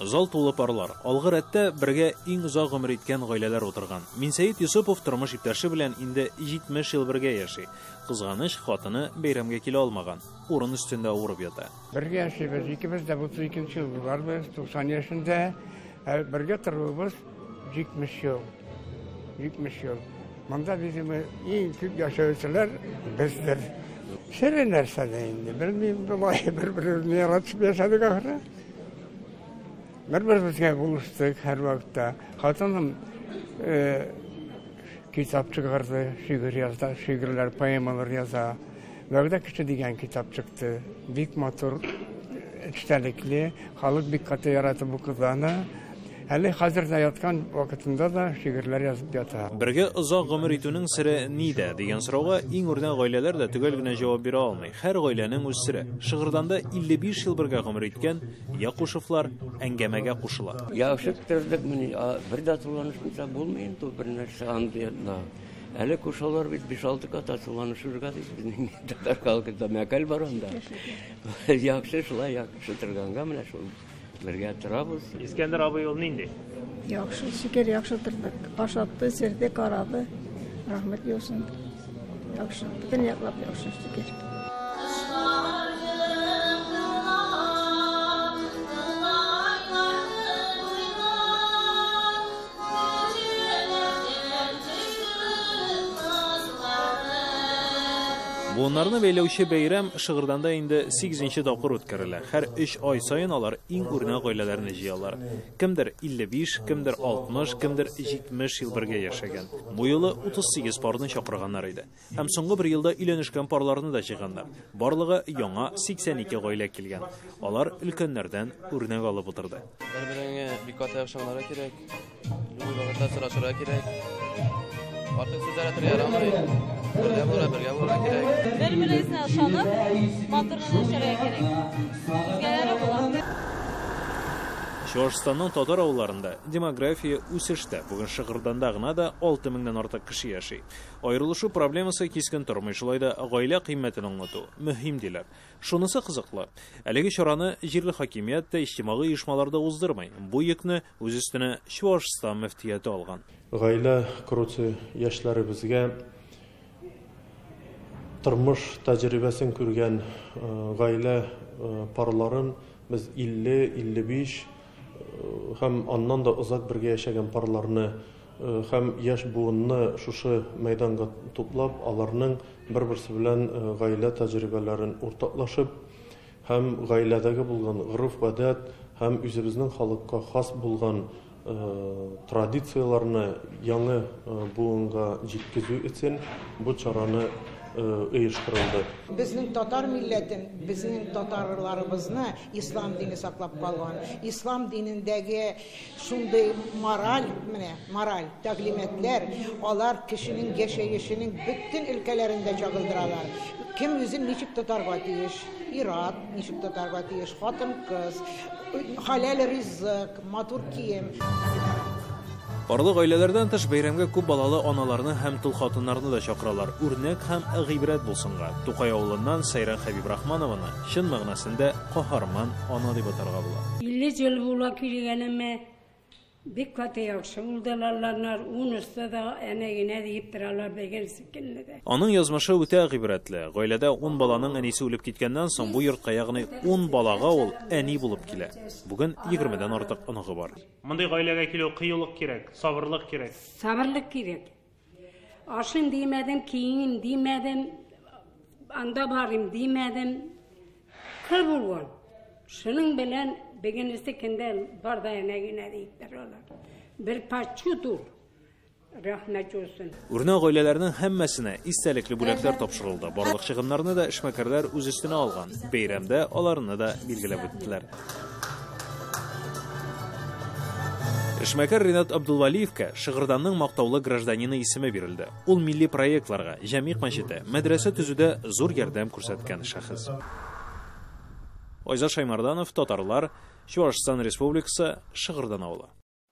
Зал тулы парлар. Алгы рәттә бергә иң узак гомер иткән гаиләләр утырган. Минсәет Юсупов тормыш иптәше белән инде 70 ел бергә яши. Кызганыч, хатыны бәйрәмгә килә алмаган. Урын өстендә авырып ята. Бергә яшибез, икебез дә 32 ел булганбыз, 90 яшендә. Бергә торабыз 70 ел. 70 ел. Монда bizim иң күп яшәүчеләр бездер. Шәрә нәрсә инде. Белмим, булай бер-берне яратып яшәдек ахыры. Бер-беребезгә булыштык һәр вакытта. Хатыным китап чыгарды, шигырь язды, шигырьләр, поэмалар яза. Вәгъдә кеше дигән китап чыкты. Бик матур, эчтәлекле, халык бик каты яратып укыганы. Әле хәзердә яткан вакытында да шигырьләр язып ята. Бергә озак гомер итүнең сире нидә дигән сорауга иң үрнәк гаиләләр дә төгәл генә җавап бирә алмый. Һәр гаиләнең үз сире. Шыгырданда 55 ел бергә гомер иткән Якушевлар әңгәмәгә кушыла. Яхшы тордык менә, бер дә туланышмыйса булмый инде бер нәрсә андыйда. Әле кушалар бит 5-6 кат туланышырга дип безнең татар халкында мәкаль бар анда. Яхшы шулай яхшы торганга менә шул бергә торабыз. Искәндәр абый ул нинди? Яхшы, шикер яхшы тордык. Ашатты, серде карады. Рәхмәт юсын. Яхшы, бүтән яклап яхшы шикер. Bunlarını бәйләүче бәйрәм Шыгырданда инде 8-нче тапкыр үткәрелә. Һәр 3 ай саен алар иң үрнәк гаиләләрне җыялар. Кемдер 55, кемдер 60, кемдер 70 ел бергә яшәгән. Бу елы 38 парны чакырганнар иде. Һәм соңгы бер елда өйләнешкән парларны да җыйганнар. Барлыгы яңа 82 гаилә килгән. Алар өлкәннәрдән үрнәк алып утырды. Бер-береңә бик каты яхшылары кирәк. Любой сорашырга кирәк. Artık sizlere yaramıyor. Birge bura gerek. Birbirine ışanıp, matırını şuraya gerek. Bizgelere bulan. Чувашстанның татар авылларында демография үсештә. Бүген Шыгырданда гына да 6000-дән артык кеше яши. Аерылышу проблемасы кискен тормый, шулай да гаилә кыйммәтен аңлату мөһим диләр. Шунысы кызыклы. Әлеге чараны җирле хакимият та иҗтимагый оешмаларда уздырмый. Бу йөкне үз өстенә Чувашстан мөфтияте алган. Гаилә коручы яшьләребезгә тормыш тәҗрибәсен күргән гаилә парларын без 50-55 һәм аннан да озак бергә яшәгән парларны һәм яшь буынны шушы мәйданга туплап, аларның бер-берсе белән гаилә тәҗрибәләрен уртаклашып һәм гаиләдәге булган гырыф-гадәт һәм үзебезнең халыкка хас булган традицияларны яңа буынга җиткезү өчен бу чараны оештырылды. Безнең татар милләтен, безнең татарларыбызны ислам дине саклап калган. Ислам динендәге шундый мораль тәгълиматлар, алар кешенең яшәешенең бөтен өлкәләрендә чагылдыралар. Кем үзен ничек тотарга тиеш? Ират, ничек тотарга тиеш? Хатын-кыз, халал ризык, матур кием. Парлы гаиләләрдән тыш бәйрәмгә күп балалы аналарны һәм тол хатыннарны да чакыралар. Үрнәк һәм гыйбрәт булсынга. Тукай авылыннан Сайра Хәбибрахманованы чын мәгънәсендә каһарман ана дип атарга була. 50 ел була килгәнемә бик каты яхшы булдылар, унысы да әнәгенә дип торалар дигән сикелне дә. Аның язмышы үтә гыйбрәтле. Гаиләдә 10 баланың әнисе үлеп киткәннән соң бу йортка ягъни 10 балага ул әни булып килә. Бүген 20дән артык оныгы бар. Мондый гаиләгә килү кыюлык кирәк, сабырлык кирәк. Сабырлык кирәк. Ашым димәдем, киеним димәдем, анда барым димәдем. Кыр булган. Шуның белән бегенесе кендә бар да әнәгенә дип торалар. Бер пачутур. Рәхмәт olsun. Үрнәк гаиләләрнең һәммәсенә истәлекле бүләкләр тапшырылды. Барлык чыгымнарны да эшмәкәрләр үз өстенә алган. Бәйрәмдә аларны да билгеләп үттеләр. Эшмәкәр Ринат Абдулвалиевка Шыгырданның мактаулы гражданины исеме бирелде. Ул милли проектларга, җәмигъ мәчете, мәдрәсә төзүдә зур ярдәм күрсәткән шәхес. Айза Шаймарданов, Татарлар, Чувашстан Республикасы, Шыгырдан авылы.